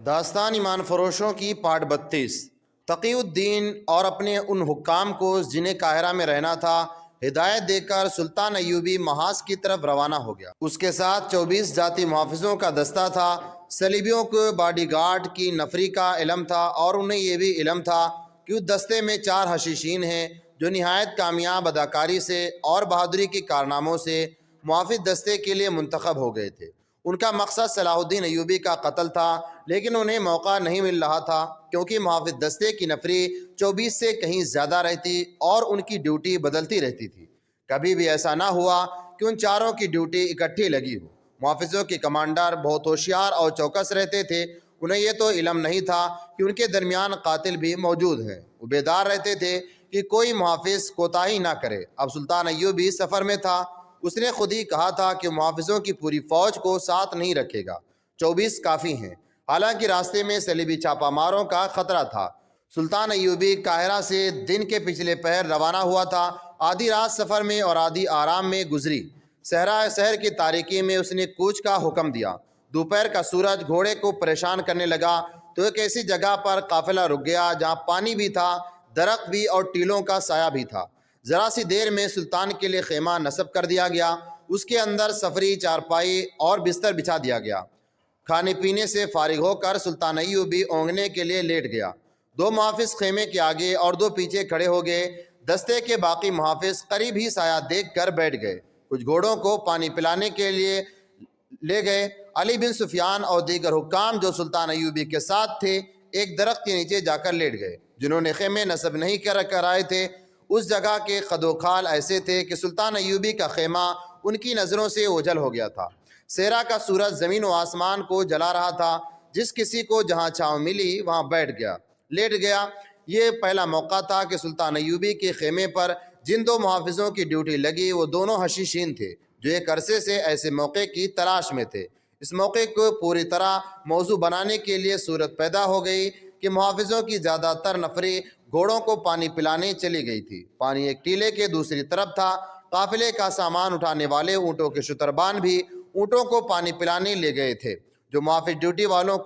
داستان ایمان فروشوں کی پارٹ 32۔ تقی الدین اور اپنے ان حکام کو جنہیں قاہرہ میں رہنا تھا ہدایت دے کر سلطان ایوبی محاذ کی طرف روانہ ہو گیا۔ اس کے ساتھ 24 ذاتی محافظوں کا دستہ تھا۔ صلیبیوں کو باڈی گارڈ کی نفری کا علم تھا اور انہیں یہ بھی علم تھا کہ اس دستے میں 4 حشیشین ہیں جو نہایت کامیاب اداکاری سے اور بہادری کے کارناموں سے محافظ دستے کے لیے منتخب ہو گئے تھے۔ ان کا مقصد صلاح الدین ایوبی کا قتل تھا، لیکن انہیں موقع نہیں مل رہا تھا کیونکہ محافظ دستے کی نفری 24 سے کہیں زیادہ رہتی اور ان کی ڈیوٹی بدلتی رہتی تھی۔ کبھی بھی ایسا نہ ہوا کہ ان چاروں کی ڈیوٹی اکٹھی لگی ہو۔ محافظوں کے کمانڈر بہت ہوشیار اور چوکس رہتے تھے۔ انہیں یہ تو علم نہیں تھا کہ ان کے درمیان قاتل بھی موجود ہے۔ وہ بیدار رہتے تھے کہ کوئی محافظ کوتاہی نہ کرے۔ اب سلطان ایوبی سفر میں تھا۔ اس نے خود ہی کہا تھا کہ محافظوں کی پوری فوج کو ساتھ نہیں رکھے گا، 24 کافی ہیں۔ حالانکہ راستے میں صلیبی چھاپہ ماروں کا خطرہ تھا۔ سلطان ایوبی قاہرہ سے دن کے پچھلے پہر روانہ ہوا تھا۔ آدھی رات سفر میں اور آدھی آرام میں گزری۔ شہر کی تاریکی میں اس نے کوچ کا حکم دیا۔ دوپہر کا سورج گھوڑے کو پریشان کرنے لگا تو ایک ایسی جگہ پر قافلہ رک گیا جہاں پانی بھی تھا، درخت بھی اور ٹیلوں کا سایہ بھی تھا۔ ذرا سی دیر میں سلطان کے لیے خیمہ نصب کر دیا گیا۔ اس کے اندر سفری چارپائی اور بستر بچھا دیا گیا۔ کھانے پینے سے فارغ ہو کر سلطان ایوبی اونگنے کے لیے لیٹ گیا۔ 2 محافظ خیمے کے آگے اور 2 پیچھے کھڑے ہو گئے۔ دستے کے باقی محافظ قریب ہی سایہ دیکھ کر بیٹھ گئے۔ کچھ گھوڑوں کو پانی پلانے کے لیے لے گئے۔ علی بن سفیان اور دیگر حکام جو سلطان ایوبی کے ساتھ تھے ایک درخت کے نیچے جا کر لیٹ گئے۔ جنہوں نے خیمے نصب نہیں کر آئے تھے اس جگہ کے خد و خال ایسے تھے کہ سلطان ایوبی کا خیمہ ان کی نظروں سے اوجھل ہو گیا تھا۔ سحرا کا سورج زمین و آسمان کو جلا رہا تھا۔ جس کسی کو جہاں چھاؤں ملی وہاں لیٹ گیا۔ یہ پہلا موقع تھا کہ سلطان ایوبی کے خیمے پر جن 2 محافظوں کی ڈیوٹی لگی وہ دونوں حشیشین تھے جو ایک عرصے سے ایسے موقع کی تلاش میں تھے۔ اس موقع کو پوری طرح موضوع بنانے کے لیے صورت پیدا ہو گئی کہ محافظوں کی زیادہ تر نفری گھوڑوں کو پانی پلانے چلی گئی تھی۔ پانی ایک ٹیلے کے دوسری طرف تھا۔ قافلے کا سامان اٹھانے والے اونٹوں کے شتربان بھی اونٹوں کو پانی پلانے لے گئے تھے۔ جو محافظ ڈیوٹی والوں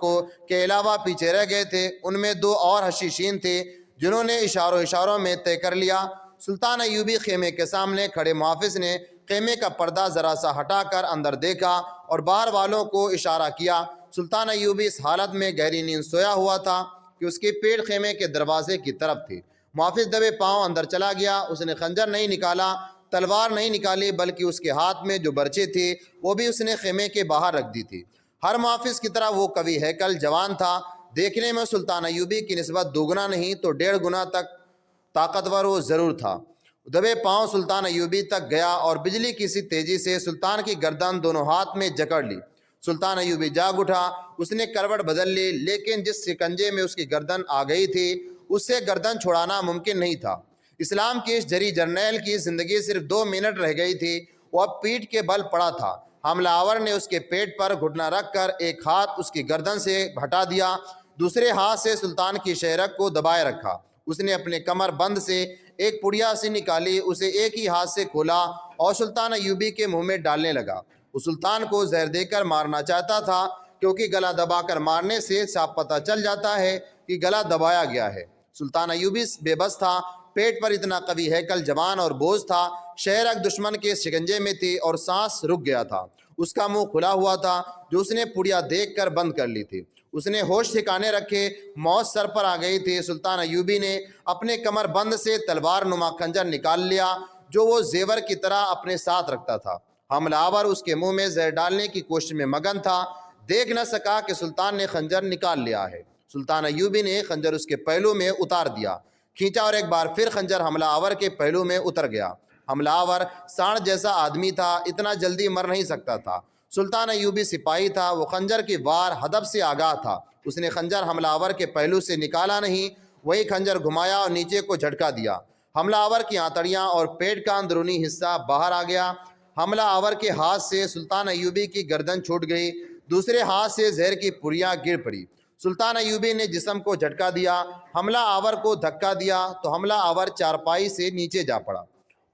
کے علاوہ پیچھے رہ گئے تھے ان میں 2 اور حشیشین تھے جنہوں نے اشاروں میں طے کر لیا۔ سلطان ایوبی خیمے کے سامنے کھڑے محافظ نے خیمے کا پردہ ذرا سا ہٹا کر اندر دیکھا اور باہر والوں کو اشارہ کیا۔ سلطان ایوبی اس حالت میں گہری نیند سویا ہوا تھا کہ اس کی پیٹھ خیمے کے دروازے کی طرف تھی۔ محافظ دبے پاؤں اندر چلا گیا۔ اس نے خنجر نہیں نکالا، تلوار نہیں نکالی، بلکہ اس کے ہاتھ میں جو برچے تھی وہ بھی اس نے خیمے کے باہر رکھ دی تھی۔ ہر محافظ کی طرح وہ قوی ہیکل جوان تھا۔ دیکھنے میں سلطان ایوبی کی نسبت دوگنا نہیں تو 1.5 گنا تک طاقتور وہ ضرور تھا۔ دبے پاؤں سلطان ایوبی تک گیا اور بجلی کی سی تیزی سے سلطان کی گردن دونوں ہاتھ میں جکڑ لی۔ سلطان ایوبی جاگ اٹھا۔ اس نے کروٹ بدل لی، لیکن جس شکنجے میں اس کی گردن آ گئی تھی اس سے گردن چھڑانا ممکن نہیں تھا۔ اسلام کے اس جری جرنیل کی زندگی صرف 2 منٹ رہ گئی تھی۔ وہ اب پیٹھ کے بل پڑا تھا۔ حملہ آور نے اس کے پیٹ پر گھٹنا رکھ کر ایک ہاتھ اس کی گردن سے ہٹا دیا، دوسرے ہاتھ سے سلطان کی شہرک کو دبائے رکھا۔ اس نے اپنے کمر بند سے ایک پڑیا سی نکالی، اسے ایک ہی ہاتھ سے کھولا اور سلطان ایوبی کے منہ میں ڈالنے لگا۔ وہ سلطان کو زہر دے کر مارنا چاہتا تھا کیونکہ گلا دبا کر مارنے سے صاف پتہ چل جاتا ہے کہ گلا دبایا گیا ہے۔ سلطان ایوبی بے بس تھا۔ پیٹ پر اتنا قوی ہیکل جوان اور بوجھ تھا۔ شہرک دشمن کے شکنجے میں تھی اور سانس رک گیا تھا۔ اس کا منہ کھلا ہوا تھا جو اس نے پڑیا دیکھ کر بند کر لی تھی۔ اس نے ہوش ٹھکانے رکھے، موت سر پر آ گئی تھی۔ سلطان ایوبی نے اپنے کمر بند سے تلوار نما خنجر نکال لیا جو وہ زیور کی طرح اپنے ساتھ رکھتا تھا۔ حملہ آور اس کے منہ میں زہر ڈالنے کی کوشش میں مگن تھا۔ دیکھ نہ سکا کہ سلطان نے خنجر نکال لیا ہے۔ سلطان ایوبی نے خنجر اس کے پہلو میں اتار دیا، کھینچا اور ایک بار پھر خنجر حملہ آور کے پہلو میں اتر گیا۔ حملہ آور سانڈ جیسا آدمی تھا، اتنا جلدی مر نہیں سکتا تھا۔ سلطان ایوبی سپاہی تھا، وہ خنجر کی وار ہدف سے آگاہ تھا۔ اس نے خنجر حملہ آور کے پہلو سے نکالا نہیں، وہی خنجر گھمایا اور نیچے کو جھٹکا دیا۔ حملہ آور کی آنتڑیاں اور پیٹ کا اندرونی حصہ باہر آ گیا۔ حملہ آور کے ہاتھ سے سلطان ایوبی کی گردن چھوٹ گئی، دوسرے ہاتھ سے زہر کی پڑیاں گر پڑی۔ سلطان ایوبی نے جسم کو جھٹکا دیا، حملہ آور کو دھکا دیا تو حملہ آور چارپائی سے نیچے جا پڑا۔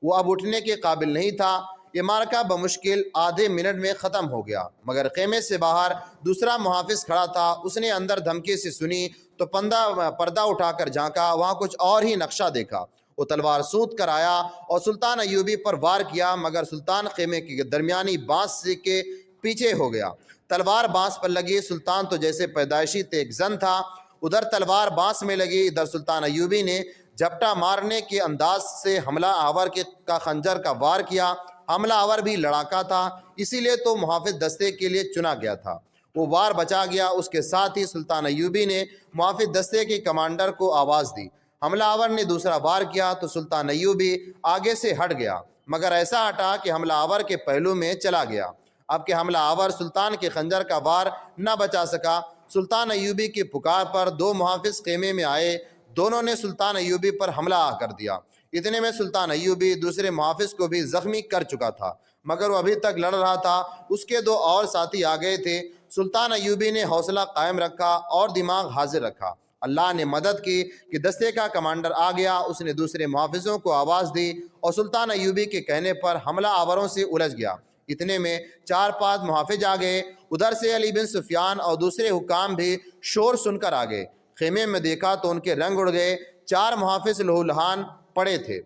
وہ اب اٹھنے کے قابل نہیں تھا۔ یہ مارکہ بمشکل آدھے منٹ میں ختم ہو گیا، مگر خیمے سے باہر دوسرا محافظ کھڑا تھا۔ اس نے اندر دھمکی سے سنی تو پردہ اٹھا کر جھانکا، وہاں کچھ اور ہی نقشہ دیکھا۔ وہ تلوار سونت کر آیا اور سلطان ایوبی پر وار کیا، مگر سلطان خیمے کے درمیانی بانس کے پیچھے ہو گیا۔ تلوار بانس پر لگی، سلطان تو جیسے پیدائشی تیز زن تھا، ادھر تلوار بانس میں لگی، ادھر سلطان ایوبی نے جھپٹا مارنے کے انداز سے حملہ آور کا خنجر کا وار کیا۔ حملہ آور بھی لڑاکا تھا، اسی لیے تو محافظ دستے کے لیے چنا گیا تھا۔ وہ وار بچا گیا۔ اس کے ساتھ ہی سلطان ایوبی نے محافظ دستے کے کمانڈر کو آواز دی۔ حملہ آور نے دوسرا وار کیا تو سلطان ایوبی آگے سے ہٹ گیا، مگر ایسا ہٹا کہ حملہ آور کے پہلو میں چلا گیا۔ اب کہ حملہ آور سلطان کے خنجر کا وار نہ بچا سکا، سلطان ایوبی کی پکار پر دو محافظ خیمے میں آئے، دونوں نے سلطان ایوبی پر حملہ کر دیا۔ اتنے میں سلطان ایوبی دوسرے محافظ کو بھی زخمی کر چکا تھا، مگر وہ ابھی تک لڑ رہا تھا۔ اس کے دو اور ساتھی آ گئے تھے۔ سلطان ایوبی نے حوصلہ قائم رکھا اور دماغ حاضر رکھا۔ اللہ نے مدد کی کہ دستے کا کمانڈر آ گیا۔ اس نے دوسرے محافظوں کو آواز دی اور سلطان ایوبی کے کہنے پر حملہ آوروں سے الجھ گیا۔ اتنے میں 4-5 محافظ آ گئے۔ ادھر سے علی بن سفیان اور دوسرے حکام بھی شور سن کر آ گئے۔ خیمے میں دیکھا تو ان کے رنگ اڑ گئے۔ 4 محافظ لہولہان پڑے تھے،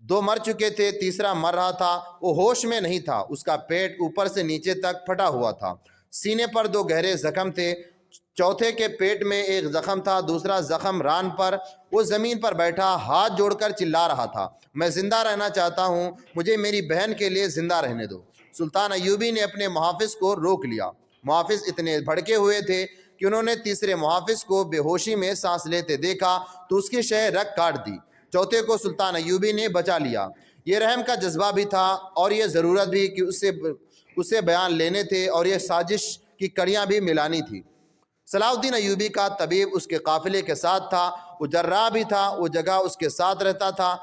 2 مر چکے تھے، تیسرا مر رہا تھا۔ وہ ہوش میں نہیں تھا، اس کا پیٹ اوپر سے نیچے تک پھٹا ہوا تھا، سینے پر 2 گہرے زخم تھے، چوتھے کے پیٹ میں ایک زخم تھا، دوسرا زخم ران پر۔ وہ زمین پر بیٹھا ہاتھ جوڑ کر چلا رہا تھا، میں زندہ رہنا چاہتا ہوں، مجھے میری بہن کے لیے زندہ رہنے دو۔ سلطان ایوبی نے اپنے محافظ کو روک لیا۔ محافظ اتنے بھڑکے ہوئے تھے کہ انہوں نے تیسرے محافظ کو بے ہوشی میں سانس لیتے دیکھا تو اس کی شہ رگ کاٹ دی۔ چوتھے کو سلطان ایوبی نے بچا لیا۔ یہ رحم کا جذبہ بھی تھا اور یہ ضرورت بھی کہ اسے بیان لینے تھے اور یہ سازش کی کڑیاں بھی ملانی تھی۔ صلاح الدین ایوبی کا طبیب اس کے قافلے کے ساتھ تھا، وہ جراح بھی تھا، وہ جگہ اس کے ساتھ رہتا تھا۔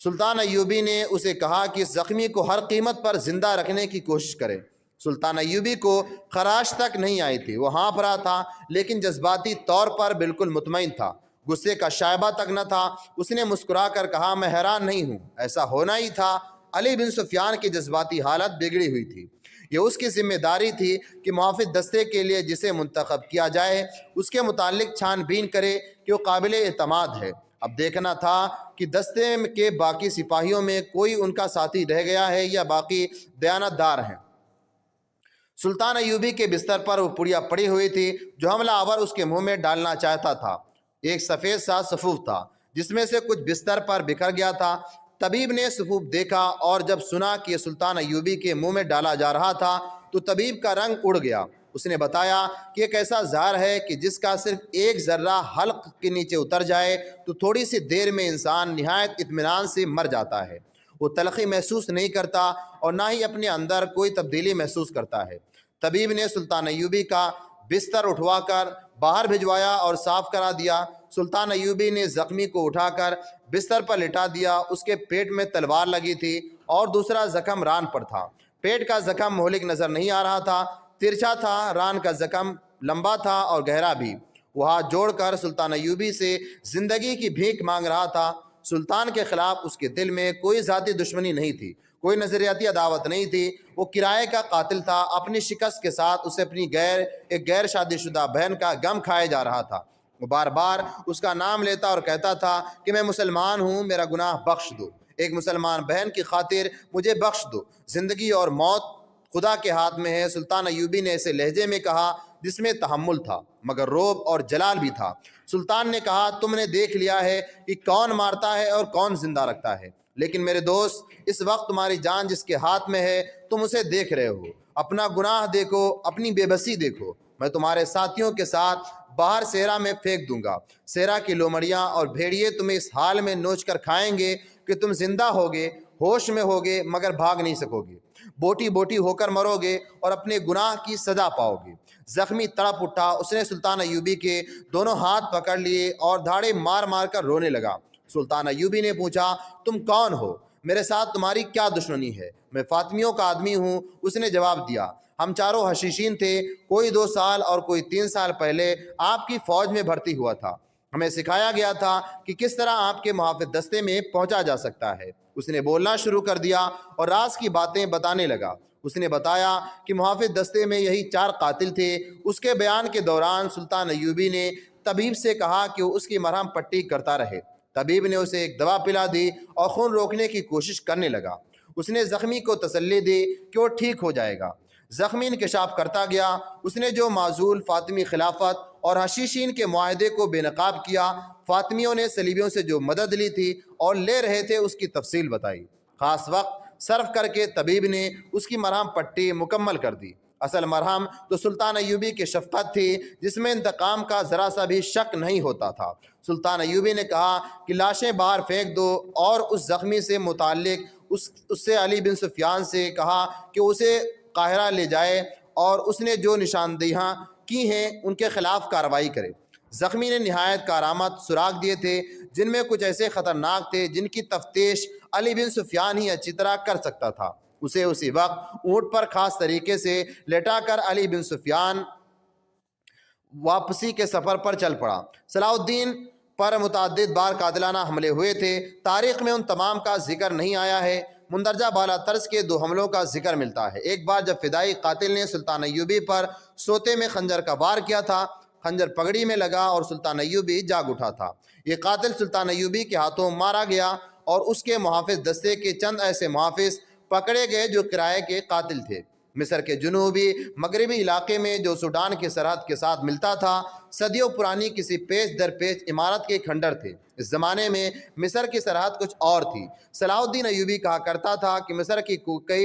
سلطان ایوبی نے اسے کہا کہ اس زخمی کو ہر قیمت پر زندہ رکھنے کی کوشش کرے۔ سلطان ایوبی کو خراش تک نہیں آئی تھی، وہ ہانپ رہا تھا، لیکن جذباتی طور پر بالکل مطمئن تھا، غصے کا شائبہ تک نہ تھا۔ اس نے مسکرا کر کہا، میں حیران نہیں ہوں، ایسا ہونا ہی تھا۔ علی بن سفیان کی جذباتی حالت بگڑی ہوئی تھی۔ یہ اس کی ذمہ داری تھی کہ محافظ دستے کے لیے جسے منتخب کیا جائے اس کے متعلق چھان بین کرے کہ وہ قابل اعتماد ہے۔ اب دیکھنا تھا کہ دستے کے باقی سپاہیوں میں کوئی ان کا ساتھی رہ گیا ہے یا باقی دیانت دار ہیں۔ سلطان ایوبی کے بستر پر وہ پڑیا پڑی ہوئی تھی جو حملہ آور اس کے منہ میں ڈالنا چاہتا تھا۔ ایک سفید سا صفوف تھا جس میں سے کچھ بستر پر بکھر گیا تھا۔ طبیب نے صفوف دیکھا اور جب سنا کہ یہ سلطان ایوبی کے منہ میں ڈالا جا رہا تھا تو طبیب کا رنگ اڑ گیا۔ اس نے بتایا کہ ایک ایسا زہر ہے کہ جس کا صرف ایک ذرہ حلق کے نیچے اتر جائے تو تھوڑی سی دیر میں انسان نہایت اطمینان سے مر جاتا ہے۔ وہ تلخی محسوس نہیں کرتا اور نہ ہی اپنے اندر کوئی تبدیلی محسوس کرتا ہے۔ طبیب نے سلطان ایوبی کا بستر اٹھوا کر باہر بھجوایا اور صاف کرا دیا۔ سلطان ایوبی نے زخمی کو اٹھا کر بستر پر لٹا دیا۔ اس کے پیٹ میں تلوار لگی تھی اور دوسرا زخم ران پر تھا۔ پیٹ کا زخم مہلک نظر نہیں آ رہا تھا، ترچھا تھا۔ ران کا زخم لمبا تھا اور گہرا بھی۔ وہ ہاتھ جوڑ کر سلطان ایوبی سے زندگی کی بھیک مانگ رہا تھا۔ سلطان کے خلاف اس کے دل میں کوئی ذاتی دشمنی نہیں تھی، کوئی نظریاتی عداوت نہیں تھی۔ وہ کرائے کا قاتل تھا۔ اپنی شکست کے ساتھ اسے اپنی ایک غیر شادی شدہ بہن کا غم کھائے جا رہا تھا۔ وہ بار بار اس کا نام لیتا اور کہتا تھا کہ میں مسلمان ہوں، میرا گناہ بخش دو، ایک مسلمان بہن کی خاطر مجھے بخش دو، زندگی اور موت خدا کے ہاتھ میں ہے۔ سلطان ایوبی نے ایسے لہجے میں کہا جس میں تحمل تھا مگر روب اور جلال بھی تھا۔ سلطان نے کہا، تم نے دیکھ لیا ہے کہ کون مارتا ہے اور کون زندہ رکھتا ہے، لیکن میرے دوست اس وقت تمہاری جان جس کے ہاتھ میں ہے تم اسے دیکھ رہے ہو۔ اپنا گناہ دیکھو، اپنی بے بسی دیکھو۔ میں تمہارے ساتھیوں کے ساتھ باہر صحرا میں پھینک دوں گا۔ صحرا کی لومڑیاں اور بھیڑیے تمہیں اس حال میں نوچ کر کھائیں گے کہ تم زندہ ہوگے، ہوش میں ہوگے مگر بھاگ نہیں سکو گے، بوٹی بوٹی ہو کر مرو گے اور اپنے گناہ کی سزا پاؤ گے۔ زخمی تڑپ اٹھا، اس نے سلطان ایوبی کے دونوں ہاتھ پکڑ لیے اور دھاڑے مار مار کر رونے لگا۔ سلطان ایوبی نے پوچھا، تم کون ہو؟ میرے ساتھ تمہاری کیا دشمنی ہے؟ میں فاطمیوں کا آدمی ہوں، اس نے جواب دیا۔ ہم چاروں حشیشین تھے، کوئی 2 سال اور کوئی 3 سال پہلے آپ کی فوج میں بھرتی ہوا تھا۔ ہمیں سکھایا گیا تھا کہ کس طرح آپ کے محافظ دستے میں پہنچا جا سکتا ہے۔ اس نے بولنا شروع کر دیا اور راز کی باتیں بتانے لگا۔ اس نے بتایا کہ محافظ دستے میں یہی 4 قاتل تھے۔ اس کے بیان کے دوران سلطان ایوبی نے طبیب سے کہا کہ وہ اس کی مرہم پٹی کرتا رہے۔ طبیب نے اسے ایک دوا پلا دی اور خون روکنے کی کوشش کرنے لگا۔ اس نے زخمی کو تسلی دی کہ وہ ٹھیک ہو جائے گا۔ زخمی انکشاف کرتا گیا۔ اس نے جو معزول فاطمی خلافت اور حشیشین کے معاہدے کو بے نقاب کیا، فاطمیوں نے صلیبیوں سے جو مدد لی تھی اور لے رہے تھے، اس کی تفصیل بتائی۔ خاص وقت صرف کر کے طبیب نے اس کی مرہم پٹی مکمل کر دی۔ اصل مرہم تو سلطان ایوبی کی شفقت تھی، جس میں انتقام کا ذرا سا بھی شک نہیں ہوتا تھا۔ سلطان ایوبی نے کہا کہ لاشیں باہر پھینک دو، اور اس زخمی سے متعلق اس سے علی بن سفیان سے کہا کہ اسے قاہرہ لے جائے اور اس نے جو نشاندہیاں کی ہیں ان کے خلاف کارروائی کرے۔ زخمی نے نہایت کارآمد سراغ دیے تھے، جن میں کچھ ایسے خطرناک تھے جن کی تفتیش علی بن سفیان ہی اچھی طرح کر سکتا تھا۔ اسے اسی وقت اونٹ پر خاص طریقے سے لٹا کر علی بن سفیان واپسی کے سفر پر چل پڑا۔ صلاح الدین پر متعدد بار قاتلانہ حملے ہوئے تھے۔ تاریخ میں ان تمام کا ذکر نہیں آیا ہے۔ مندرجہ بالا طرز کے 2 حملوں کا ذکر ملتا ہے۔ ایک بار جب فدائی قاتل نے سلطان ایوبی پر سوتے میں خنجر کا وار کیا تھا، خنجر پگڑی میں لگا اور سلطان ایوبی جاگ اٹھا تھا۔ یہ قاتل سلطان ایوبی کے ہاتھوں مارا گیا اور اس کے محافظ دستے کے چند ایسے محافظ پکڑے گئے جو کرائے کے قاتل تھے۔ مصر کے جنوبی مغربی علاقے میں جو سوڈان کی سرحد کے ساتھ ملتا تھا، صدیوں پرانی کسی پیچ در پیچ عمارت کے کھنڈر تھے۔ اس زمانے میں مصر کی سرحد کچھ اور تھی۔ صلاح الدین ایوبی کہا کرتا تھا کہ مصر کی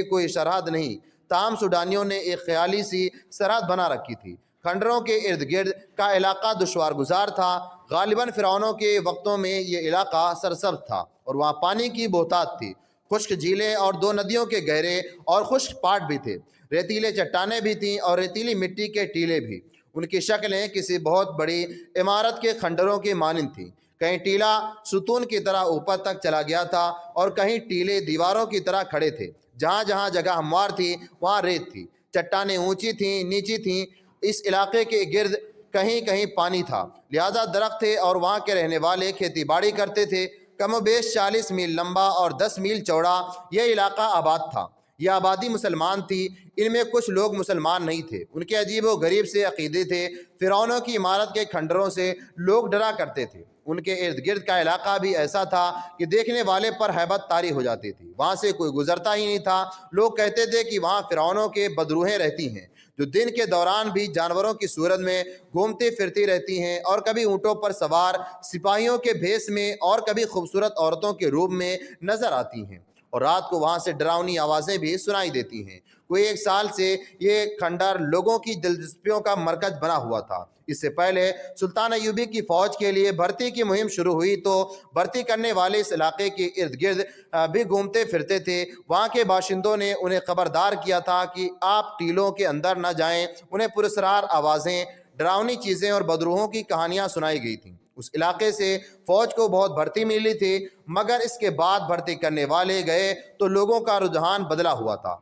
کوئی سرحد نہیں، تاہم سوڈانیوں نے ایک خیالی سی سرحد بنا رکھی تھی۔ کھنڈروں کے ارد گرد کا علاقہ دشوار گزار تھا۔ غالباً فرعونوں کے وقتوں میں یہ علاقہ سرسبز تھا اور وہاں پانی کی بہتات تھی۔ خشک جھیلیں اور 2 ندیوں کے گہرے اور خشک پاٹ بھی تھے۔ ریتیلے چٹانیں بھی تھیں اور ریتیلی مٹی کے ٹیلے بھی۔ ان کی شکلیں کسی بہت بڑی عمارت کے کھنڈروں کی مانند تھیں۔ کہیں ٹیلا ستون کی طرح اوپر تک چلا گیا تھا اور کہیں ٹیلے دیواروں کی طرح کھڑے تھے۔ جہاں جہاں جگہ ہموار تھی وہاں ریت تھی۔ چٹانیں اونچی تھیں، نیچی تھیں۔ اس علاقے کے گرد کہیں کہیں پانی تھا، لہذا درخت تھے اور وہاں کے رہنے والے کھیتی باڑی کرتے تھے۔ کم و بیش 40 میل لمبا اور 10 میل چوڑا یہ علاقہ آباد تھا۔ یہ آبادی مسلمان تھی۔ ان میں کچھ لوگ مسلمان نہیں تھے۔ ان کے عجیب و غریب سے عقیدے تھے۔ فرعونوں کی عمارت کے کھنڈروں سے لوگ ڈرا کرتے تھے۔ ان کے ارد گرد کا علاقہ بھی ایسا تھا کہ دیکھنے والے پر ہیبت طاری ہو جاتی تھی۔ وہاں سے کوئی گزرتا ہی نہیں تھا۔ لوگ کہتے تھے کہ وہاں فرعونوں کے بدروہیں رہتی ہیں، جو دن کے دوران بھی جانوروں کی صورت میں گھومتی پھرتی رہتی ہیں، اور کبھی اونٹوں پر سوار سپاہیوں کے بھیس میں اور کبھی خوبصورت عورتوں کے روپ میں نظر آتی ہیں، اور رات کو وہاں سے ڈراؤنی آوازیں بھی سنائی دیتی ہیں۔ کوئی 1 سال سے یہ کھنڈر لوگوں کی دلچسپیوں کا مرکز بنا ہوا تھا۔ اس سے پہلے سلطان ایوبی کی فوج کے لیے بھرتی کی مہم شروع ہوئی تو بھرتی کرنے والے اس علاقے کے ارد گرد بھی گھومتے پھرتے تھے۔ وہاں کے باشندوں نے انہیں خبردار کیا تھا کہ آپ ٹیلوں کے اندر نہ جائیں۔ انہیں پراسرار آوازیں، ڈراؤنی چیزیں اور بدروحوں کی کہانیاں سنائی گئی تھیں۔ اس علاقے سے فوج کو بہت بھرتی ملی تھی، مگر اس کے بعد بھرتی کرنے والے گئے تو لوگوں کا رجحان بدلا ہوا تھا۔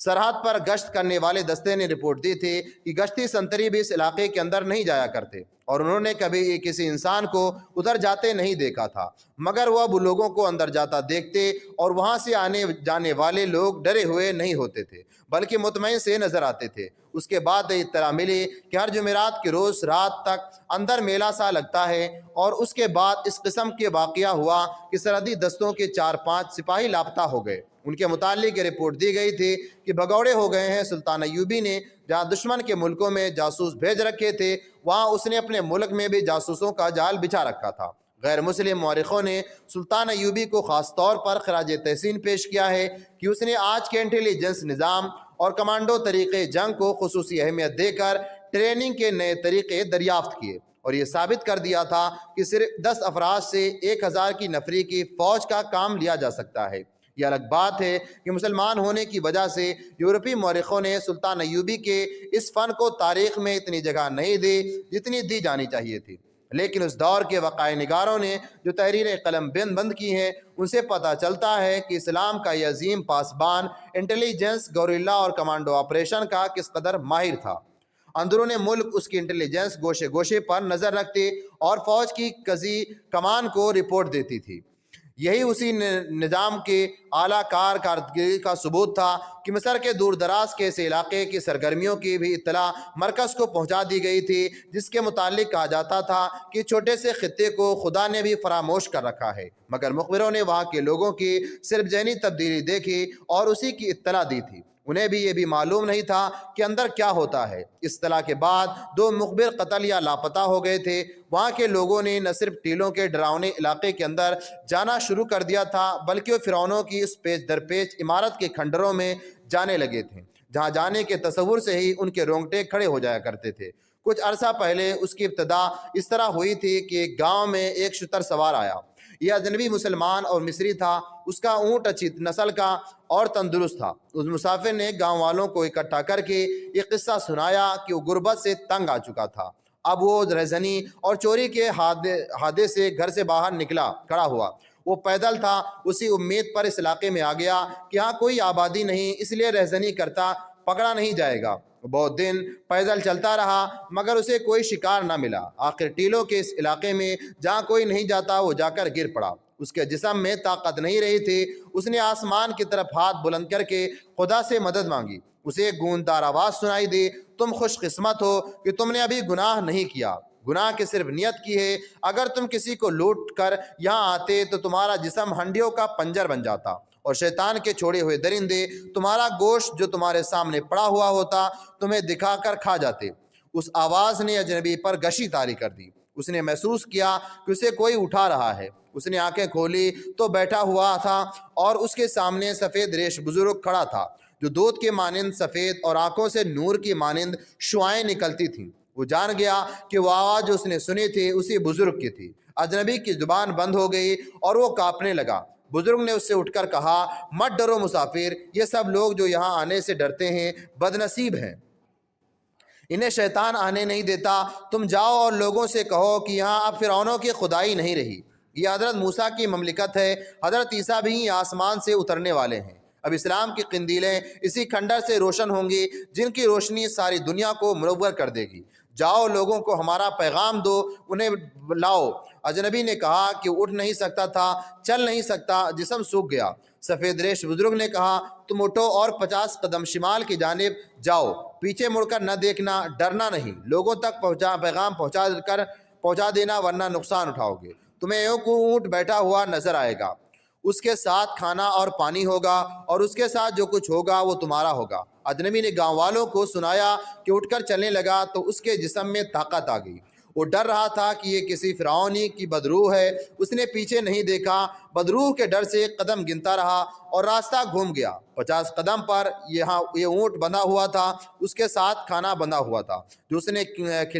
سرحد پر گشت کرنے والے دستے نے رپورٹ دی تھی کہ گشتی سنتری بھی اس علاقے کے اندر نہیں جایا کرتے، اور انہوں نے کبھی کسی انسان کو ادھر جاتے نہیں دیکھا تھا، مگر وہ اب لوگوں کو اندر جاتا دیکھتے اور وہاں سے آنے جانے والے لوگ ڈرے ہوئے نہیں ہوتے تھے بلکہ مطمئن سے نظر آتے تھے۔ اس کے بعد اطلاع ملی کہ ہر جمعرات کے روز رات تک اندر میلہ سا لگتا ہے، اور اس کے بعد اس قسم کے واقعہ ہوا کہ سرحدی دستوں کے 4-5 سپاہی لاپتہ ہو گئے۔ ان کے متعلق یہ رپورٹ دی گئی تھی کہ بھگوڑے ہو گئے ہیں۔ سلطان ایوبی نے جہاں دشمن کے ملکوں میں جاسوس بھیج رکھے تھے، وہاں اس نے اپنے ملک میں بھی جاسوسوں کا جال بچھا رکھا تھا۔ غیر مسلم مورخوں نے سلطان ایوبی کو خاص طور پر خراج تحسین پیش کیا ہے کہ اس نے آج کے انٹیلیجنس نظام اور کمانڈو طریقے جنگ کو خصوصی اہمیت دے کر ٹریننگ کے نئے طریقے دریافت کیے، اور یہ ثابت کر دیا تھا کہ صرف 10 افراد سے 1000 کی نفری کی فوج کا کام لیا جا سکتا ہے۔ یہ الگ بات ہے کہ مسلمان ہونے کی وجہ سے یورپی مورخوں نے سلطان ایوبی کے اس فن کو تاریخ میں اتنی جگہ نہیں دی جتنی دی جانی چاہیے تھی، لیکن اس دور کے وقائع نگاروں نے جو تحریریں قلم بند کی ہیں، ان سے پتہ چلتا ہے کہ اسلام کا یہ عظیم پاسبان انٹیلیجنس، گوریلا اور کمانڈو آپریشن کا کس قدر ماہر تھا۔ اندرون ملک اس کی انٹیلیجنس گوشے گوشے پر نظر رکھتی اور فوج کی قضی کمان کو رپورٹ دیتی تھی۔ یہی اسی نظام کے اعلیٰ کارکردگی کا ثبوت تھا کہ مصر کے دور دراز کے اس علاقے کی سرگرمیوں کی بھی اطلاع مرکز کو پہنچا دی گئی تھی، جس کے متعلق کہا جاتا تھا کہ چھوٹے سے خطے کو خدا نے بھی فراموش کر رکھا ہے، مگر مخبروں نے وہاں کے لوگوں کی صرف ذہنی تبدیلی دیکھی اور اسی کی اطلاع دی تھی۔ انہیں بھی یہ بھی معلوم نہیں تھا کہ اندر کیا ہوتا ہے۔ اس اطلاع کے بعد 2 مخبر قتل یا لاپتہ ہو گئے تھے۔ وہاں کے لوگوں نے نہ صرف ٹیلوں کے ڈراؤنے علاقے کے اندر جانا شروع کر دیا تھا، بلکہ وہ فرعونوں کی اس پیچ در پیچ عمارت کے کھنڈروں میں جانے لگے تھے، جہاں جانے کے تصور سے ہی ان کے رونگٹے کھڑے ہو جایا کرتے تھے۔ کچھ عرصہ پہلے اس کی ابتدا اس طرح ہوئی تھی کہ ایک گاؤں میں ایک شتر سوار آیا۔ یہ اجنبی مسلمان اور مصری تھا۔ اس کا اونٹ اچھی نسل کا اور تندرست تھا۔ اس مسافر نے گاؤں والوں کو اکٹھا کر کے یہ قصہ سنایا کہ وہ غربت سے تنگ آ چکا تھا۔ اب وہ رہزنی اور چوری کے حادثے سے گھر سے باہر کھڑا ہوا۔ وہ پیدل تھا، اسی امید پر اس علاقے میں آ گیا کہ یہاں کوئی آبادی نہیں، اس لیے رہزنی کرتا پکڑا نہیں جائے گا۔ بہت دن پیدل چلتا رہا مگر اسے کوئی شکار نہ ملا۔ آخر ٹیلوں کے اس علاقے میں جہاں کوئی نہیں جاتا وہ جا کر گر پڑا۔ اس کے جسم میں طاقت نہیں رہی تھی۔ اس نے آسمان کی طرف ہاتھ بلند کر کے خدا سے مدد مانگی۔ اسے ایک گونددار آواز سنائی دی، تم خوش قسمت ہو کہ تم نے ابھی گناہ نہیں کیا، گناہ کی صرف نیت کی ہے۔ اگر تم کسی کو لوٹ کر یہاں آتے تو تمہارا جسم ہنڈیوں کا پنجر بن جاتا اور شیطان کے چھوڑے ہوئے درندے تمہارا گوشت جو تمہارے سامنے پڑا ہوا ہوتا تمہیں دکھا کر کھا جاتے۔ اس آواز نے اجنبی پر گشی طاری کر دی۔ اس نے محسوس کیا کہ اسے کوئی اٹھا رہا ہے۔ اس نے آنکھیں کھولی تو بیٹھا ہوا تھا اور اس کے سامنے سفید ریش بزرگ کھڑا تھا، جو دودھ کے مانند سفید اور آنکھوں سے نور کی مانند شعاعیں نکلتی تھیں۔ وہ جان گیا کہ وہ آواز جو اس نے سنی تھی اسی بزرگ کی تھی۔ اجنبی کی زبان بند ہو گئی اور وہ کانپنے لگا۔ بزرگ نے اس سے اٹھ کر کہا، مت ڈرو مسافر، یہ سب لوگ جو یہاں آنے سے ڈرتے ہیں بدنصیب ہیں، انہیں شیطان آنے نہیں دیتا۔ تم جاؤ اور لوگوں سے کہو کہ یہاں اب فرعونوں کی خدائی نہیں رہی، یہ حضرت موسیٰ کی مملکت ہے، حضرت عیسیٰ بھی آسمان سے اترنے والے ہیں۔ اب اسلام کی قندیلیں اسی کھنڈر سے روشن ہوں گی جن کی روشنی ساری دنیا کو منور کر دے گی۔ جاؤ لوگوں کو ہمارا پیغام دو، انہیں لاؤ۔ اجنبی نے کہا کہ اٹھ نہیں سکتا تھا، چل نہیں سکتا، جسم سوکھ گیا۔ سفید ریش بزرگ نے کہا، تم اٹھو اور 50 قدم شمال کی جانب جاؤ، پیچھے مڑ کر نہ دیکھنا، ڈرنا نہیں، لوگوں تک پیغام پہنچا دینا ورنہ نقصان اٹھاؤ گے۔ تمہیں ایک اونٹ بیٹھا ہوا نظر آئے گا، اس کے ساتھ کھانا اور پانی ہوگا اور اس کے ساتھ جو کچھ ہوگا وہ تمہارا ہوگا۔ اجنبی نے گاؤں والوں کو سنایا کہ اٹھ کر چلنے لگا تو اس کے جسم میں طاقت آ گئی۔ وہ ڈر رہا تھا کہ یہ کسی فرعونی کی بدروح ہے۔ اس نے پیچھے نہیں دیکھا، بدروح کے ڈر سے قدم گنتا رہا اور راستہ گھوم گیا۔ 50 قدم پر یہ اونٹ بندھا ہوا تھا، اس کے ساتھ کھانا بندھا ہوا تھا جو اس نے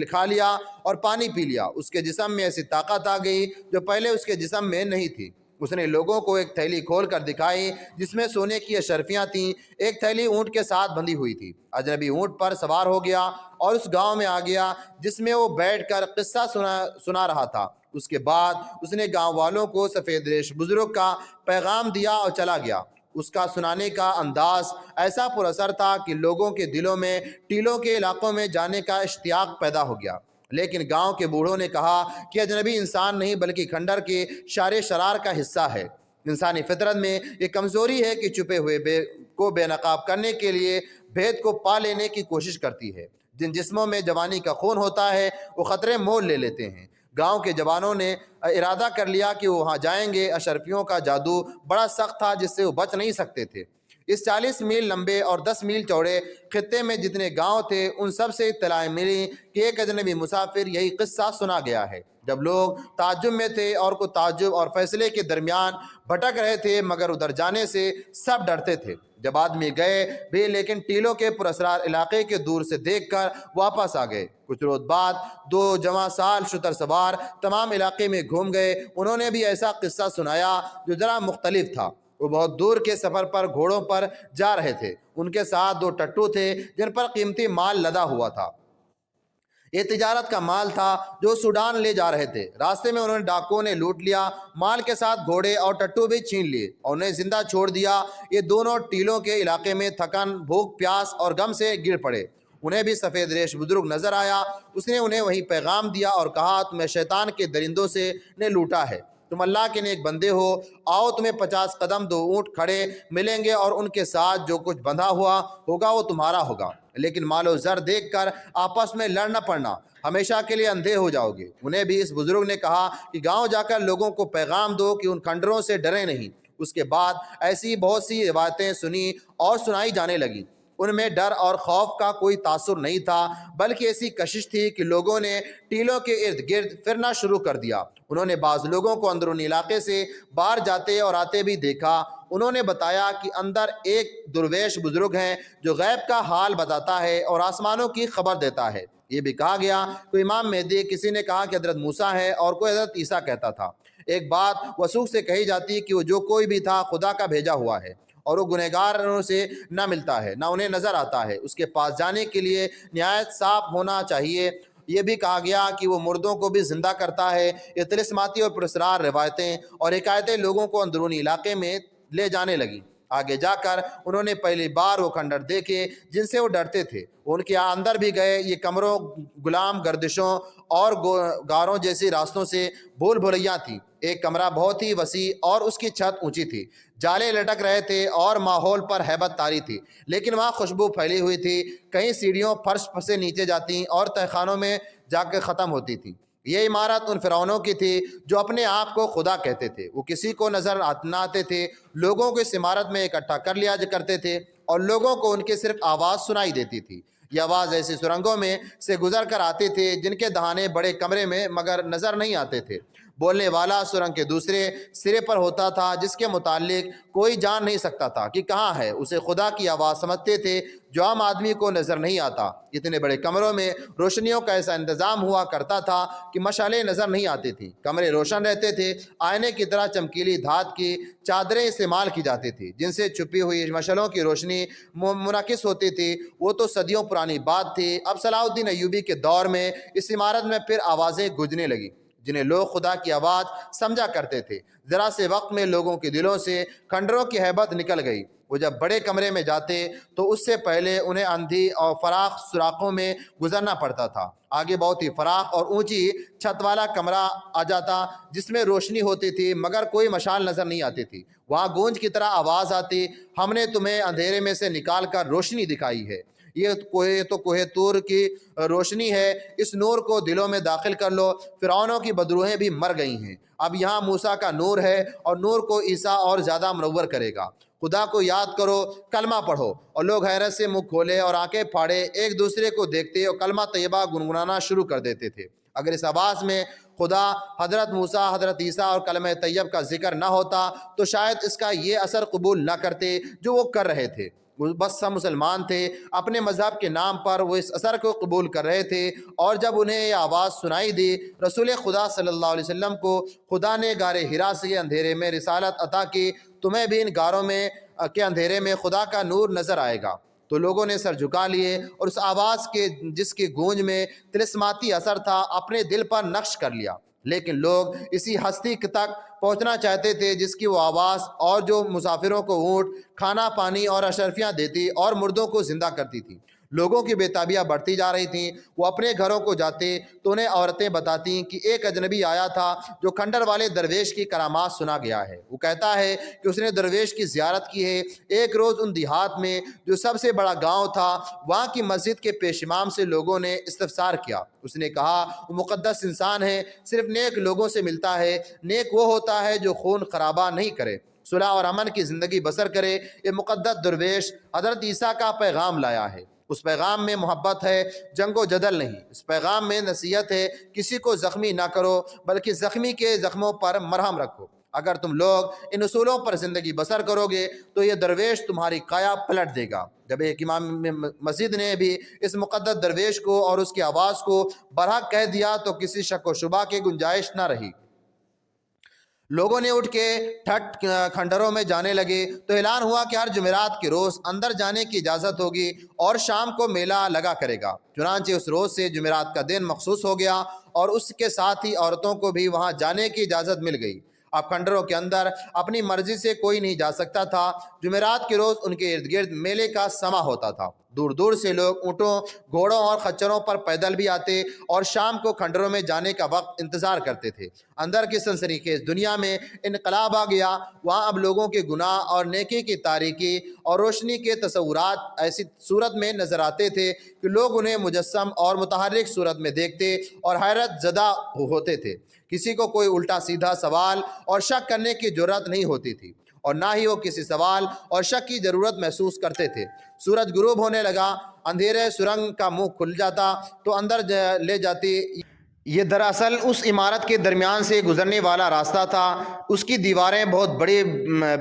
کھا لیا اور پانی پی لیا۔ اس کے جسم میں ایسی طاقت آ گئی جو پہلے اس کے جسم میں نہیں تھی۔ اس نے لوگوں کو ایک تھیلی کھول کر دکھائی جس میں سونے کی اشرفیاں تھیں۔ ایک تھیلی اونٹ کے ساتھ بندھی ہوئی تھی۔ اجنبی اونٹ پر سوار ہو گیا اور اس گاؤں میں آ گیا جس میں وہ بیٹھ کر قصہ سنا رہا تھا۔ اس کے بعد اس نے گاؤں والوں کو سفید ریش بزرگ کا پیغام دیا اور چلا گیا۔ اس کا سنانے کا انداز ایسا پر اثر تھا کہ لوگوں کے دلوں میں ٹیلوں کے علاقوں میں جانے کا اشتیاق پیدا ہو گیا۔ لیکن گاؤں کے بوڑھوں نے کہا کہ اجنبی انسان نہیں بلکہ کھنڈر کے شار شرار کا حصہ ہے۔ انسانی فطرت میں یہ کمزوری ہے کہ چھپے ہوئے کو بے نقاب کرنے کے لیے بھید کو پا لینے کی کوشش کرتی ہے۔ جن جسموں میں جوانی کا خون ہوتا ہے وہ خطرے مول لے لیتے ہیں۔ گاؤں کے جوانوں نے ارادہ کر لیا کہ وہ وہاں جائیں گے۔ اشرفیوں کا جادو بڑا سخت تھا جس سے وہ بچ نہیں سکتے تھے۔ اس 40 میل لمبے اور 10 میل چوڑے خطے میں جتنے گاؤں تھے ان سب سے اطلاعیں ملی کہ ایک اجنبی مسافر یہی قصہ سنا گیا ہے۔ جب لوگ تعجب میں تھے اور کو تعجب اور فیصلے کے درمیان بھٹک رہے تھے مگر ادھر جانے سے سب ڈرتے تھے۔ جب آدمی گئے بھی لیکن ٹیلوں کے پراسرار علاقے کے دور سے دیکھ کر واپس آ گئے۔ کچھ روز بعد 2 جوان سال شتر سوار تمام علاقے میں گھوم گئے۔ انہوں نے بھی ایسا قصہ سنایا جو ذرا مختلف تھا۔ وہ بہت دور کے سفر پر گھوڑوں پر جا رہے تھے۔ ان کے ساتھ 2 ٹٹو تھے جن پر قیمتی مال لدا ہوا تھا۔ یہ تجارت کا مال تھا جو سوڈان لے جا رہے تھے۔ راستے میں انہوں نے ڈاکوؤں نے لوٹ لیا، مال کے ساتھ گھوڑے اور ٹٹو بھی چھین لیے اور انہیں زندہ چھوڑ دیا۔ یہ دونوں ٹیلوں کے علاقے میں تھکن، بھوک، پیاس اور غم سے گر پڑے۔ انہیں بھی سفید ریش بزرگ نظر آیا۔ اس نے انہیں وہی پیغام دیا اور کہا تمہیں شیطان کے درندوں سے نے لوٹا ہے، تم اللہ کے نیک بندے ہو، آؤ تمہیں 50 قدم 2 اونٹ کھڑے ملیں گے اور ان کے ساتھ جو کچھ بندھا ہوا ہوگا وہ تمہارا ہوگا، لیکن مال و زر دیکھ کر آپس میں لڑ نہ پڑنا، ہمیشہ کے لیے اندھے ہو جاؤ گے۔ انہیں بھی اس بزرگ نے کہا کہ گاؤں جا کر لوگوں کو پیغام دو کہ ان کھنڈروں سے ڈریں نہیں۔ اس کے بعد ایسی بہت سی روایتیں سنی اور سنائی جانے لگیں۔ ان میں ڈر اور خوف کا کوئی تاثر نہیں تھا، بلکہ ایسی کشش تھی کہ لوگوں نے ٹیلوں کے ارد گرد پھرنا شروع کر دیا۔ انہوں نے بعض لوگوں کو اندرونی علاقے سے باہر جاتے اور آتے بھی دیکھا۔ انہوں نے بتایا کہ اندر ایک درویش بزرگ ہیں جو غیب کا حال بتاتا ہے اور آسمانوں کی خبر دیتا ہے۔ یہ بھی کہا گیا کہ امام مہدی، کسی نے کہا کہ حضرت موسیٰ ہے اور کوئی حضرت عیسیٰ کہتا تھا۔ ایک بات وثوق سے کہی جاتی کہ وہ جو کوئی بھی تھا خدا کا بھیجا ہوا ہے، اور وہ گنہگاروں سے نہ ملتا ہے نہ انہیں نظر آتا ہے، اس کے پاس جانے کے لیے نہایت صاف ہونا چاہیے۔ یہ بھی کہا گیا کہ وہ مردوں کو بھی زندہ کرتا ہے۔ یہ طلسماتی اور پراسرار روایتیں اور حکایتیں لوگوں کو اندرونی علاقے میں لے جانے لگیں۔ آگے جا کر انہوں نے پہلی بار وہ کھنڈر دیکھے جن سے وہ ڈرتے تھے، ان کے اندر بھی گئے۔ یہ کمروں، غلام گردشوں اور غاروں جیسی راستوں سے بھول بھلیاں تھیں۔ ایک کمرہ بہت ہی وسیع اور اس کی چھت اونچی تھی، جالے لٹک رہے تھے اور ماحول پر ہیبت طاری تھی، لیکن وہاں خوشبو پھیلی ہوئی تھی۔ کئی سیڑھیوں فرش سے نیچے جاتی اور تہخانوں میں جا کے ختم ہوتی تھی۔ یہ عمارت ان فرعونوں کی تھی جو اپنے آپ کو خدا کہتے تھے۔ وہ کسی کو نظر نہ آتے تھے، لوگوں کو اس عمارت میں اکٹھا کر لیا کرتے تھے اور لوگوں کو ان کی صرف آواز سنائی دیتی تھی۔ یہ آواز ایسی سرنگوں میں سے گزر کر آتی تھی جن کے دہانے بڑے کمرے میں مگر نظر نہیں آتے تھے۔ بولنے والا سرنگ کے دوسرے سرے پر ہوتا تھا جس کے متعلق کوئی جان نہیں سکتا تھا کہ کہاں ہے۔ اسے خدا کی آواز سمجھتے تھے جو عام آدمی کو نظر نہیں آتا۔ اتنے بڑے کمروں میں روشنیوں کا ایسا انتظام ہوا کرتا تھا کہ مشعلیں نظر نہیں آتی تھیں۔ کمرے روشن رہتے تھے، آئینے کی طرح چمکیلی دھات کی چادریں استعمال کی جاتی تھی جن سے چھپی ہوئی مشعلوں کی روشنی منعکس ہوتی تھی۔ وہ تو صدیوں پرانی بات تھی۔ اب صلاح الدین ایوبی کے دور میں اس عمارت میں پھر آوازیں گونجنے لگیں جنہیں لوگ خدا کی آواز سمجھا کرتے تھے۔ ذرا سے وقت میں لوگوں کے دلوں سے کھنڈروں کی ہیبت نکل گئی۔ وہ جب بڑے کمرے میں جاتے تو اس سے پہلے انہیں اندھی اور فراخ سوراخوں میں گزرنا پڑتا تھا۔ آگے بہت ہی فراخ اور اونچی چھت والا کمرہ آ جاتا جس میں روشنی ہوتی تھی مگر کوئی مشال نظر نہیں آتی تھی۔ وہاں گونج کی طرح آواز آتی، ہم نے تمہیں اندھیرے میں سے نکال کر روشنی دکھائی ہے۔ یہ تو کوہ طور کی روشنی ہے، اس نور کو دلوں میں داخل کر لو۔ فرعونوں کی بدروحیں بھی مر گئی ہیں، اب یہاں موسیٰ کا نور ہے اور نور کو عیسیٰ اور زیادہ منور کرے گا۔ خدا کو یاد کرو، کلمہ پڑھو۔ اور لوگ حیرت سے منہ کھولے اور آنکھیں پھاڑے ایک دوسرے کو دیکھتے اور کلمہ طیبہ گنگنانا شروع کر دیتے تھے۔ اگر اس آواز میں خدا، حضرت موسیٰ، حضرت عیسیٰ اور کلمہ طیب کا ذکر نہ ہوتا تو شاید اس کا یہ اثر قبول نہ کرتے جو وہ کر رہے تھے۔ وہ بس سب مسلمان تھے، اپنے مذہب کے نام پر وہ اس اثر کو قبول کر رہے تھے۔ اور جب انہیں یہ آواز سنائی دی، رسول خدا صلی اللہ علیہ وسلم کو خدا نے غار حرا سے اندھیرے میں رسالت عطا کی، تمہیں بھی ان غاروں میں کے اندھیرے میں خدا کا نور نظر آئے گا۔ تو لوگوں نے سر جھکا لیے اور اس آواز کے جس کی گونج میں طلسماتی اثر تھا اپنے دل پر نقش کر لیا۔ لیکن لوگ اسی ہستی تک پہنچنا چاہتے تھے جس کی وہ آواز اور جو مسافروں کو اونٹ، کھانا پانی اور اشرفیاں دیتی اور مردوں کو زندہ کرتی تھی۔ لوگوں کی بےتابیاں بڑھتی جا رہی تھیں۔ وہ اپنے گھروں کو جاتے تو انہیں عورتیں بتاتیں کہ ایک اجنبی آیا تھا جو کھنڈر والے درویش کی کرامات سنا گیا ہے۔ وہ کہتا ہے کہ اس نے درویش کی زیارت کی ہے۔ ایک روز ان دیہات میں جو سب سے بڑا گاؤں تھا، وہاں کی مسجد کے پیش امام سے لوگوں نے استفسار کیا۔ اس نے کہا وہ مقدس انسان ہے، صرف نیک لوگوں سے ملتا ہے۔ نیک وہ ہوتا ہے جو خون خرابہ نہیں کرے، صلح اور امن کی زندگی بسر کرے۔ یہ مقدس درویش حضرت عیسیٰ کا پیغام لایا ہے۔ اس پیغام میں محبت ہے، جنگ و جدل نہیں۔ اس پیغام میں نصیحت ہے، کسی کو زخمی نہ کرو بلکہ زخمی کے زخموں پر مرہم رکھو۔ اگر تم لوگ ان اصولوں پر زندگی بسر کرو گے تو یہ درویش تمہاری کایا پلٹ دے گا۔ جب ایک امام مسجد نے بھی اس مقدس درویش کو اور اس کی آواز کو برحق کہہ دیا تو کسی شک و شبہ کی گنجائش نہ رہی۔ لوگوں نے اٹھ کے ٹھٹ کھنڈروں میں جانے لگے تو اعلان ہوا کہ ہر جمعرات کے روز اندر جانے کی اجازت ہوگی اور شام کو میلہ لگا کرے گا۔ چنانچہ اس روز سے جمعرات کا دن مخصوص ہو گیا اور اس کے ساتھ ہی عورتوں کو بھی وہاں جانے کی اجازت مل گئی۔ اب کھنڈروں کے اندر اپنی مرضی سے کوئی نہیں جا سکتا تھا، جمعرات کے روز ان کے ارد گرد میلے کا سما ہوتا تھا۔ دور دور سے لوگ اونٹوں، گھوڑوں اور خچروں پر پیدل بھی آتے اور شام کو کھنڈروں میں جانے کا وقت انتظار کرتے تھے۔ اندر کی سنسنی خیز دنیا میں انقلاب آ گیا۔ وہاں اب لوگوں کے گناہ اور نیکی کی تاریکی اور روشنی کے تصورات ایسی صورت میں نظر آتے تھے کہ لوگ انہیں مجسم اور متحرک صورت میں دیکھتے اور حیرت زدہ ہوتے تھے۔ کسی کو کوئی الٹا سیدھا سوال اور شک کرنے کی جرأت نہیں ہوتی تھی، اور نہ ہی وہ کسی سوال اور شک کی ضرورت محسوس کرتے تھے۔ سورج غروب ہونے لگا، اندھیرے سرنگ کا منہ کھل جاتا تو اندر لے جاتی۔ یہ دراصل اس عمارت کے درمیان سے گزرنے والا راستہ تھا۔ اس کی دیواریں بہت بڑی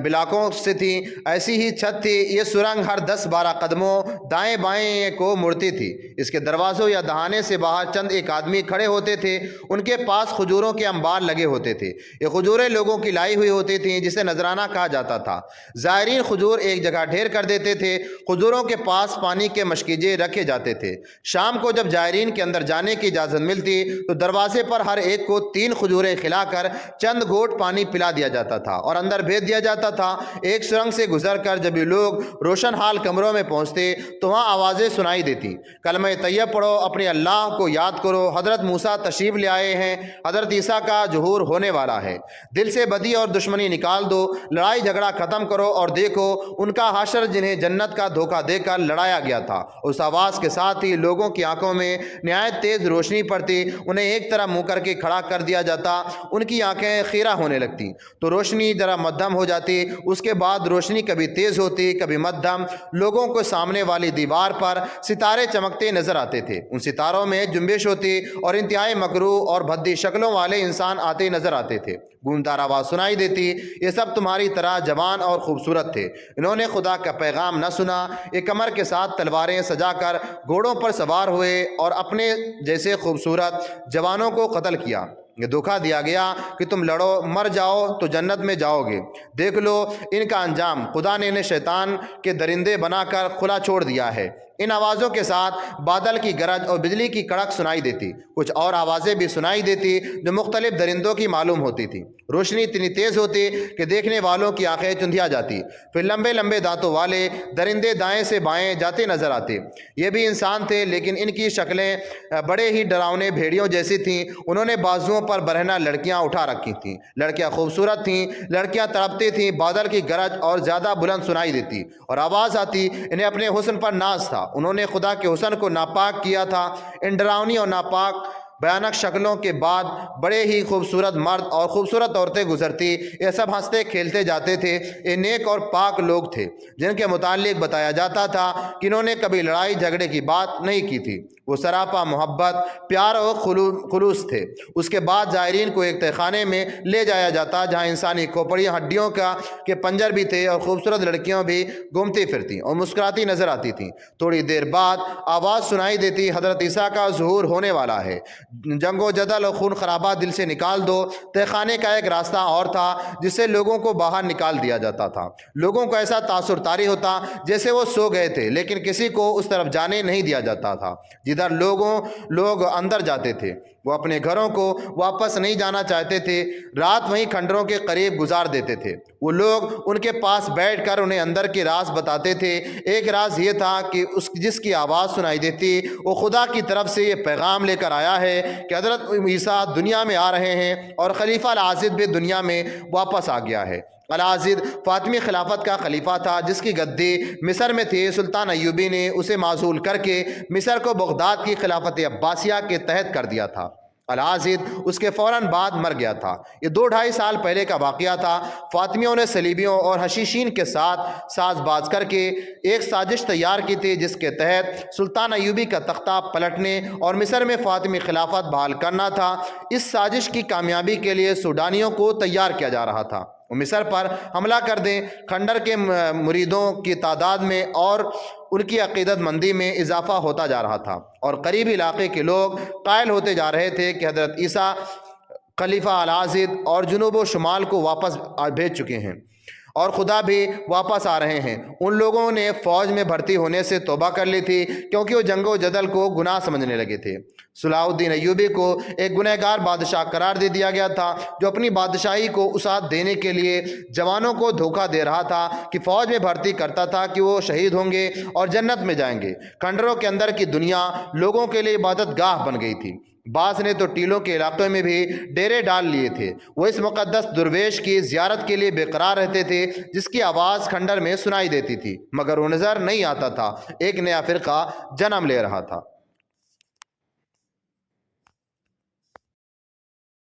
بلاکوں سے تھیں، ایسی ہی چھت تھی۔ یہ سرنگ ہر 10-12 قدموں دائیں بائیں کو مڑتی تھی۔ اس کے دروازوں یا دہانے سے باہر چند ایک آدمی کھڑے ہوتے تھے، ان کے پاس کھجوروں کے انبار لگے ہوتے تھے۔ یہ کھجوریں لوگوں کی لائی ہوئی ہوتی تھیں، جسے نذرانہ کہا جاتا تھا۔ زائرین کھجور ایک جگہ ڈھیر کر دیتے تھے۔ کھجوروں کے پاس پانی کے مشکیجے رکھے جاتے تھے۔ شام کو جب زائرین کے اندر جانے کی اجازت ملتی تو دروازے پر ہر ایک کو 3 کھجوریں کھلا کر چند گھونٹ پانی پلا دیا جاتا تھا اور اندر بھیج دیا جاتا تھا۔ ایک سرنگ سے گزر کر جب یہ لوگ روشن حال کمروں میں پہنچتے تو وہاں آوازیں سنائی دیتی، کلمہ طیب پڑھو، اپنے اللہ کو یاد کرو، حضرت موسیٰ تشریف لے آئے ہیں، حضرت عیسیٰ کا ظہور ہونے والا ہے، دل سے بدی اور دشمنی نکال دو، لڑائی جھگڑا ختم کرو اور دیکھو ان کا حشر جنہیں جنت کا دھوکہ دے کر لڑایا گیا تھا۔ اس آواز کے ساتھ ہی لوگوں کی آنکھوں میں نہایت تیز روشنی پڑتی، انہیں ایک طرح منہ کر کے کھڑا کر دیا جاتا، ان کی آنکھیں خیرہ ہونے لگتی تو روشنی ذرا مدھم ہو جاتی، اس کے بعد روشنی کبھی تیز ہوتی کبھی مدھم۔ لوگوں کو سامنے والی دیوار پر ستارے چمکتے نظر آتے تھے، ان ستاروں میں جنبش ہوتی اور انتہائی مکروہ اور بھدی شکلوں والے انسان آتے نظر آتے تھے۔ گونجدار آواز سنائی دیتی، یہ سب تمہاری طرح جوان اور خوبصورت تھے، انہوں نے خدا کا پیغام نہ سنا۔ یہ کمر کے ساتھ تلواریں سجا کر گھوڑوں پر سوار ہوئے اور اپنے جیسے خوبصورت جوانوں کو قتل کیا۔ یہ دھوکہ دیا گیا کہ تم لڑو، مر جاؤ تو جنت میں جاؤ گے، دیکھ لو ان کا انجام، خدا نے انہیں شیطان کے درندے بنا کر کھلا چھوڑ دیا ہے۔ ان آوازوں کے ساتھ بادل کی گرج اور بجلی کی کڑک سنائی دیتی، کچھ اور آوازیں بھی سنائی دیتی جو مختلف درندوں کی معلوم ہوتی تھی۔ روشنی اتنی تیز ہوتی کہ دیکھنے والوں کی آنکھیں چندھیا جاتی، پھر لمبے لمبے دانتوں والے درندے دائیں سے بائیں جاتے نظر آتے۔ یہ بھی انسان تھے لیکن ان کی شکلیں بڑے ہی ڈراؤنے بھیڑیوں جیسی تھیں۔ انہوں نے بازوؤں پر برہنہ لڑکیاں اٹھا رکھی تھیں، لڑکیاں خوبصورت تھیں، لڑکیاں تڑپتی تھیں۔ بادل کی گرج اور زیادہ بلند سنائی دیتی اور آواز آتی، انہیں اپنے حسن پر ناز تھا، انہوں نے خدا کے حسن کو ناپاک کیا تھا۔ ان ڈراؤنی اور ناپاک بھیانک شکلوں کے بعد بڑے ہی خوبصورت مرد اور خوبصورت عورتیں گزرتی، یہ سب ہنستے کھیلتے جاتے تھے۔ یہ نیک اور پاک لوگ تھے جن کے متعلق بتایا جاتا تھا کہ انہوں نے کبھی لڑائی جھگڑے کی بات نہیں کی تھی، وہ سراپا محبت، پیار اور خلوص تھے۔ اس کے بعد زائرین کو ایک تہہ خانے میں لے جایا جاتا جہاں انسانی کھوپڑیاں، ہڈیوں کے پنجر بھی تھے اور خوبصورت لڑکیاں بھی گھومتی پھرتی اور مسکراتی نظر آتی تھیں۔ تھوڑی دیر بعد آواز سنائی دیتی، حضرت عیسیٰ کا ظہور ہونے والا ہے، جنگ و جدل اور خون خرابہ دل سے نکال دو۔ تہہ خانے کا ایک راستہ اور تھا جس سے لوگوں کو باہر نکال دیا جاتا تھا۔ لوگوں کو ایسا تاثر طاری ہوتا جیسے وہ سو گئے تھے، لیکن کسی کو اس طرف جانے نہیں دیا جاتا تھا جدھر لوگ اندر جاتے تھے۔ وہ اپنے گھروں کو واپس نہیں جانا چاہتے تھے، رات وہیں کھنڈروں کے قریب گزار دیتے تھے۔ وہ لوگ ان کے پاس بیٹھ کر انہیں اندر کے راز بتاتے تھے۔ ایک راز یہ تھا کہ جس کی آواز سنائی دیتی وہ خدا کی طرف سے یہ پیغام لے کر آیا ہے کہ حضرت عیسیٰ دنیا میں آ رہے ہیں اور خلیفہ العازد بھی دنیا میں واپس آ گیا ہے۔ العازد فاطمی خلافت کا خلیفہ تھا جس کی گدی مصر میں تھی۔ سلطان ایوبی نے اسے معزول کر کے مصر کو بغداد کی خلافت عباسیہ کے تحت کر دیا تھا۔ العازد اس کے فوراً بعد مر گیا تھا۔ یہ 2-2.5 سال پہلے کا واقعہ تھا۔ فاطمیوں نے صلیبیوں اور حشیشین کے ساتھ ساز باز کر کے ایک سازش تیار کی تھی جس کے تحت سلطان ایوبی کا تختہ پلٹنے اور مصر میں فاطمی خلافت بحال کرنا تھا۔ اس سازش کی کامیابی کے لیے سوڈانیوں کو تیار کیا جا رہا تھا، وہ مصر پر حملہ کر دیں۔ کھنڈر کے مریدوں کی تعداد میں اور ان کی عقیدت مندی میں اضافہ ہوتا جا رہا تھا اور قریبی علاقے کے لوگ قائل ہوتے جا رہے تھے کہ حضرت عیسیٰ خلیفہ العازد اور جنوب و شمال کو واپس بھیج چکے ہیں اور خدا بھی واپس آ رہے ہیں۔ ان لوگوں نے فوج میں بھرتی ہونے سے توبہ کر لی تھی کیونکہ وہ جنگ و جدل کو گناہ سمجھنے لگے تھے۔ صلاح الدین ایوبی کو ایک گنہگار بادشاہ قرار دے دیا گیا تھا جو اپنی بادشاہی کو وسعت دینے کے لیے جوانوں کو دھوکہ دے رہا تھا کہ فوج میں بھرتی کرتا تھا کہ وہ شہید ہوں گے اور جنت میں جائیں گے۔ کھنڈروں کے اندر کی دنیا لوگوں کے لیے عبادت گاہ بن گئی تھی۔ بعض نے تو ٹیلوں کے علاقے میں بھی ڈیرے ڈال لیے تھے۔ وہ اس مقدس درویش کی زیارت کے لیے بے قرار رہتے تھے جس کی آواز کھنڈر میں سنائی دیتی تھی، مگر وہ نظر نہیں آتا تھا۔ ایک نیا فرقہ جنم لے رہا تھا۔